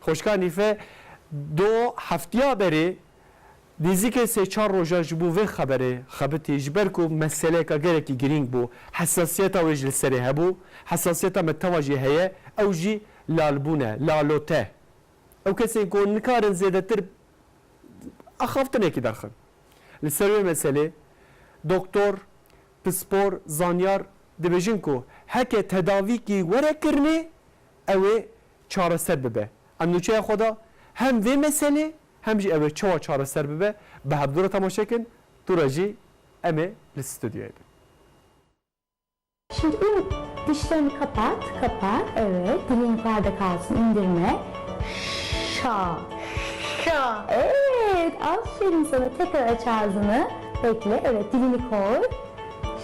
خوشکانی فه دو هفتیا بری دیزی که سه چهار روزه جبو و خبره خبرتی جبر کو مسئله که گره کی گرینگ بو حساسیت اوج لسری هبو حساسیت متوجه هه اوجی لالبونه لالوته او کسی کو نکارن زیاده تر اخافتنه کی داخل لسری مسئله دکتر پسپور زانیار دبیجن کو هک تداوی کی وره کرنه اوه چاره سر ببه ام نوچه خدا هم و مسئله هم جی اوه چاره سر ببه به هبدور تماشا کن دورا جی امه لستودیوی بی Şimdi dişlerini kapat, evet. Dilin yukarıda kalsın, indirme. Şa. Şa. Evet, aferin sana. Tekrar aç ağzını. Bekle, evet, dilini koy.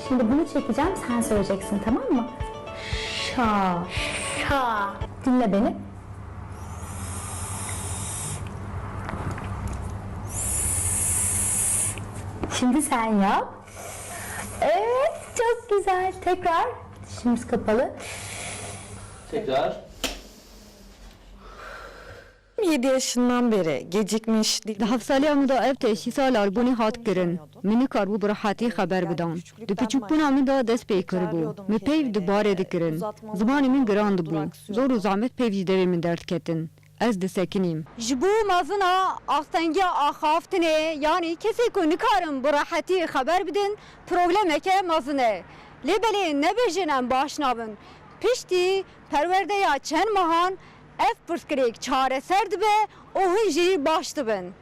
Şimdi bunu çekeceğim, sen söyleyeceksin, tamam mı? Şa. Şa. Dinle beni. Şimdi sen yap. Evet, çok güzel. Tekrar. Dişimiz kapalı. Tekrar. 7 yaşından beri gecikmiş. Hafsali amda ev teşhisal albuni hat kirin. Mini karbu burahati haber bidan. Du piçukpun amda dest pey kirbu. Me pev dubare dikirin. Zamanı min grand bu. Zor zahmet pev jidevi min dert ketin. Ez de sekinim. Jibu mazına astengi ahaftine yani kesi ku nikarim burahati haber bidin problemeke mazine. Lebeli ne bejinen başnabın. Pişti perverde ya çen mahan ev pırskrek çareser dibe o jî baş dibin.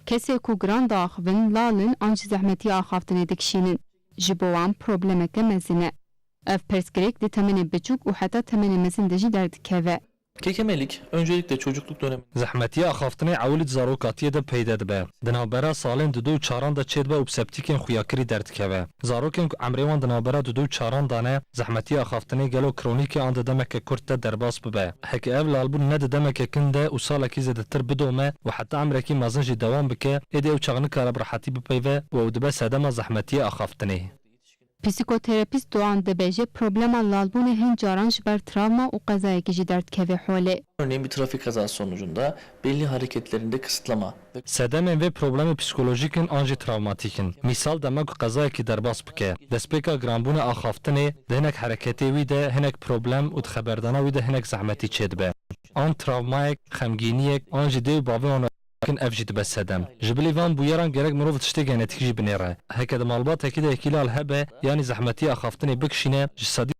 Kesê ku giran diaxivin lalin an ji zehmetî axaftinê dikişînin. Ji bo wan problemeke mezin e. Ev pirsgirêk di temenê biçûk û heta temenê mezin de jî derdikeve. Kekemelik öncelikle çocukluk dönemi. Zehmetiye axaftinê ewlî zarokatiye de peyda dibe. Di navbera salên di du çaran de çêdibe û septîkên xuyakirî derdikeve. Zarokên ku emrê wan di navbera di du çaran de ne, zehmetiye axaftinê gelo kronîkê an di demeke kurt de derbas bibe. Heke ev lalbûn ne di demeke kin de û salekî zêdetir bidome û heta emrekî mezin jî dewam bike, êdî ew çax nikare bi rehatî bipeyve û ew dibe sedema zehmetiye axaftinê. Psîkoterapîst Doğan dibêje problema lalbûnê hin caran ji ber travma û qezayekî jî derdikeve holê. Örneğin bir trafik kazası sonucunda belli hareketlerinde kısıtlama. Sedemên vê problemê psîkolojîk in an jî travmatîk in. Mîsal dema ku qezayekî derbas bike. Destpêka giranbûna axaftinê di hinek hereketê wî de hinek problem û di xeberdana wî de hinek zehmetî çêdibe. An travmayek, xemgîniyek, an jî dê û bavê wan ev jî dibe sedem. Ji bilî van bûyeran gerek mirov tiştê genetik jî binêre. Heke di malbatekî de yekîlal hebe yanî zehmetiya axaftinê bikişîne ji sedî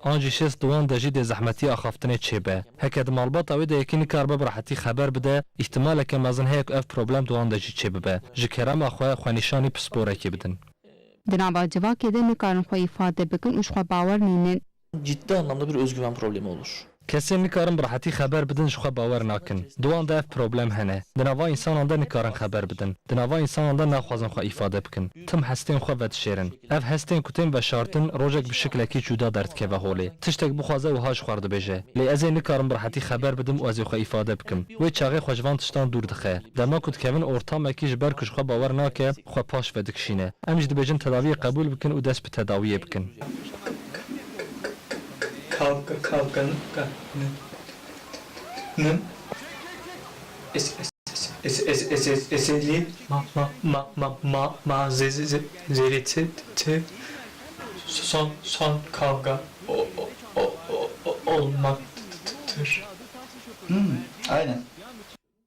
an jî şêst diwan de jî dê zehmetiya axaftinê çêbe. Heke di malbata wê de yekî nikarbe bi rehetî xeber bide, îhtimaleke mezin heye ku ev problem diwan de jî çêbibe. Ji kerema xwe xwenîşanî pisporekê bidin. Di nava civakê de nikarin xwe îfade bikin û ji xwe bawer nînin. Ciddi anlamda bir özgüven problemi olur. Kesên nikarin bi rehetî xeber bidin ji xwe bawer nakin. Diwan de ev problem hene. Di nava însanan de nikarin xeber bidin. Di nava însanan de naxwazin xwe îfade bikin. Tim hestên xwe vedişêrin. Ev hestên ku tên veşartin rojek bi şeklekî cuda derdikeve holê. Tiştek bixwaze wiha ji xwe dibêje. Lê ez ê nikarim bi rehetî xeber bidim û ez ê xwe îfade bikim. Wê çaxê xwe ji van tiştan dûr dixe. Dema ku dikevin ortamekî ji ber ku ji xwe bawer nake, xwe paş vedikişîne. Em jî dibêjin tedaviyê qebûl bikin û dest bi tedawiyê bikin. Kavganın eseli mazereti son kavga olmaktır. Aynen.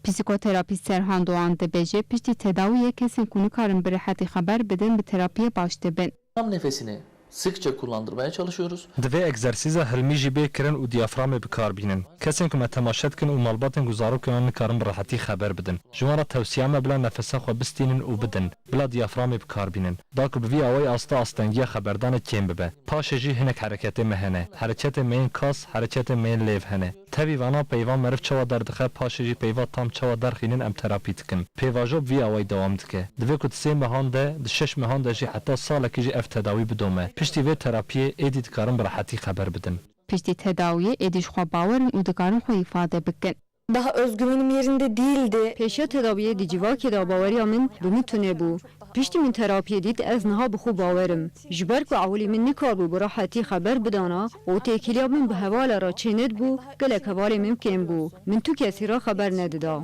Psîkoterapîst Serhan Doğan dibêje piştî tedawiyê kesên ku nikarin bi rehetî xeber bidin bi terapiye baş dibin. Tam nefesini sıkça kullandırmaya çalışıyoruz. Divê egzersîza hilmî jî bê kirin û diyaframê bikarbînin. Kesên ku me temaşe dikin û malbatên guzarokan wan nikarin bi rehetî xeber bidin. Ji wan re tewsiya me bila nefesa xwe bistînin û bidin. Bila diyaframê bikarbînin. Da ku bi vî awayê asta astengiya xeberdanê kêm bibe. Paşê jî hinek hereketê me hene. Hereketê me yên kas, hereketê me yên lêv hene. Tevî vana peyva meriv çawa derdixe, paşê jî peyva tam çawa derxînin em terapî dikin. Pêvajob vî awayê dewam dike. Divê ku di sê mehan de, di şeş mehan de jî heta salekî jî ev tedawî bidome. Piştî vê terapiyê êdî dikarin bi rehetî xeber bidin. Piştî tedawiyê êdî ji xwe bawerin û dikarin xwe îfade bikin. Daha özgüvenim yerinde değildi. Pêşiya tedawiyê di civakê de baweriya min bi min tune bû. پشتی من تراپی دید از نها بخو باورم جبر کو اولی من نکار بو براحتی خبر بدانا و تکیلیا من به حواله را چیند بو گلک حواله ممکن بو من تو کسی را خبر ندادا